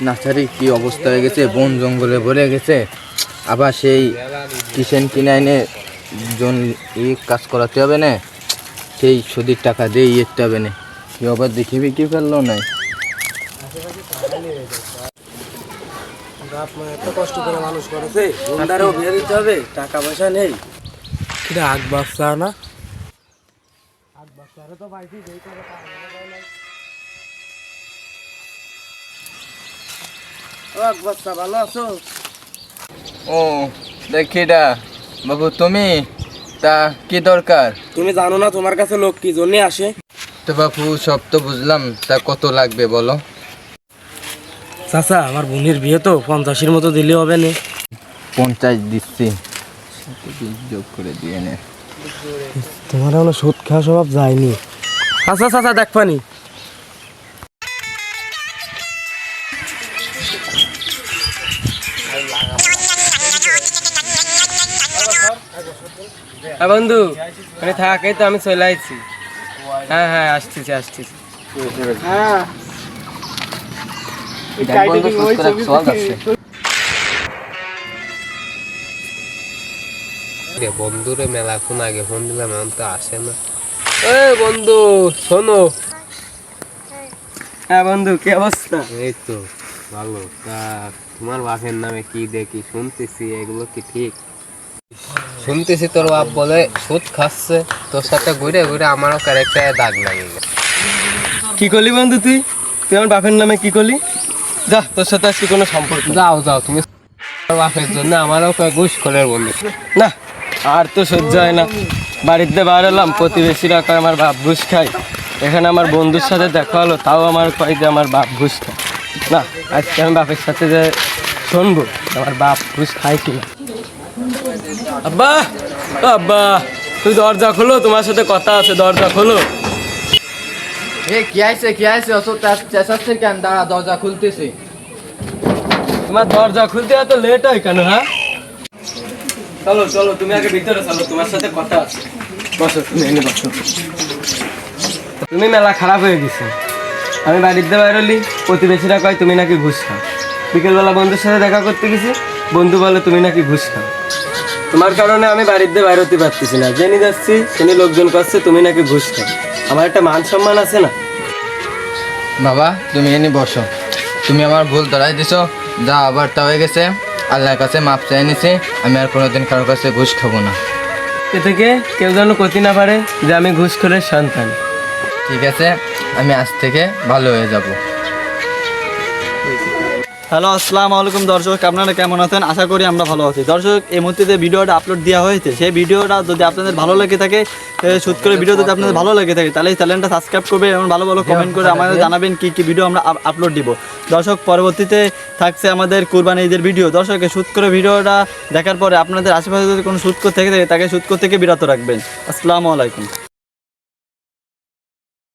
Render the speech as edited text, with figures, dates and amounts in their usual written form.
Nursery কি অবস্থা হয়ে গেছে, বন জঙ্গলে ভরে গেছে। আবার সেই কিষেন কিনাইনে কাজ করাতে হবে না, সেই সুদের টাকা দিয়ে ইয়েতে হবে না। কি আবার দেখি বিক্রি ফেললো না। এত কষ্ট করে মানুষ করেছে, ওনারও বিয়ে দিতে হবে, টাকা পয়সা নেই। কিন্তু আগ বাচ্চা না, আগ বাচ্চারে তো পাইছি যেই করে আগ বাচ্চা। ভালো আছো? ও দেখিটা বাবু, তুমি তা কি দরকার? তুমি জানো না তোমার কাছে লোক কি জন্য আসে? তো বাবু সব তো বুঝলাম, তা কত লাগবে বলো? চাচা, আমার বোনের বিয়ে তো 50-এর মতো দিলে হবে না? 50 দিচ্ছি, যোগ করে দিয়ে নে। তোমার এখনো সুদ খাওয়া স্বভাব যায়নি। আচ্ছা চাচা, দেখবানি। হ্যাঁ বন্ধু, মানে থাকাই তো আমি চলে আসছি। হ্যাঁ হ্যাঁ, আসতেছি। হ্যাঁ বন্ধুরে মেলাক্ষণ আগে ফোন দিলাম, এখন তো আসে না। বন্ধু শোনো। হ্যাঁ বন্ধু, কি অবস্থা? এই তো ভালো। তা তোমার বাপের নামে কি দেখি শুনতেছি, এগুলো কি ঠিক? শুনতেছি তোর বাপ বলে সুদ খাচ্ছে, তোর সাথে ঘুরে ঘুরে আমারও ক্যারেক্টারে দাগ লাগে গেছে। কি করলি বন্ধু তুই আমার বাপের নামে কি করলি? যা, তোর সাথে আজকে কোনো সম্পর্ক। যাও তুমি বাপের জন্য আমারও ঘুষ করে বন্ধু। না, আর তো সহ্য হয় না। বাড়িতে বার হলাম, প্রতিবেশীরা কয় আমার বাপ ঘুষ খায়। এখানে আমার বন্ধুর সাথে দেখা হলো, তাও আমার কয় যে আমার বাপ ঘুষ খায়। না, আজকে আমি বাপের সাথে যে শুনবো আমার বাপ ঘুষ খায় কিনা। আব্বা, আব্বা তুই দরজা খোলো, তোমার সাথে কথা আছে, দরজা খোলো। কি আইছে অত চেঁচাচ্ছে কেন? দাঁড়া, দরজা খুলতেছি। তোমার দরজা খুলতে এত লেট হয় কেন? হ্যাঁ চলো তুমি আগে ভিতরে চলো, তোমার সাথে কথা আছে। বসো, তুমি এনে বসো। তুমি মেলা খারাপ হয়ে গেছো। আমি বাড়িতে বাইরে হলি, প্রতিবেশীরা কয় তুমি নাকি ঘুষ খাও। বিকেলবেলা বন্ধুর সাথে দেখা করতে গেছি, বন্ধু বলে তুমি নাকি ঘুষ খাও। তোমার কারণে আমি বাড়িতে বাইরে হতে পারতেছি না। জেনে যাচ্ছি, সেনি লোকজন করছে তুমি নাকি ঘুষ খাও। আমার একটা মান সম্মান আছে না? বাবা তুমি এনে বসো। তুমি আমার ভুল ধরাই দিছো, যা আবার তা হয়ে গেছে। আল্লাহর কাছে মাপ চাই নিছি, আমি আর কোনোদিন কারোর কাছে ঘুষ খাবো না। এ থেকে কেউ যেন ক্ষতি না পারে যে আমি ঘুষখোরের সন্তান। ঠিক আছে, আমি আজ থেকে ভালো হয়ে যাব। হ্যালো, আসসালামু আলাইকুম দর্শক, আপনারা কেমন আছেন? আশা করি আমরা ভালো আছি। দর্শক, এই মুহূর্তে যে ভিডিওটা আপলোড দেওয়া হয়েছে, সেই ভিডিওটা যদি আপনাদের ভালো লেগে থাকে, শুট করে ভিডিও যদি আপনাদের ভালো লেগে থাকে, তাহলে এই চ্যানেলটা সাবস্ক্রাইব করবে এবং ভালো ভালো কমেন্ট করে আমাদের জানাবেন কী কী ভিডিও আমরা আপলোড দিব। দর্শক, পরবর্তীতে থাকছে আমাদের কুরবানি ঈদের ভিডিও। দর্শকে শুট করে ভিডিওটা দেখার পরে আপনাদের আশেপাশে যদি কোনো শুট করে থেকে থাকে, তাকে শুট করতে থেকে বিরত রাখবেন। আসসালামু আলাইকুম।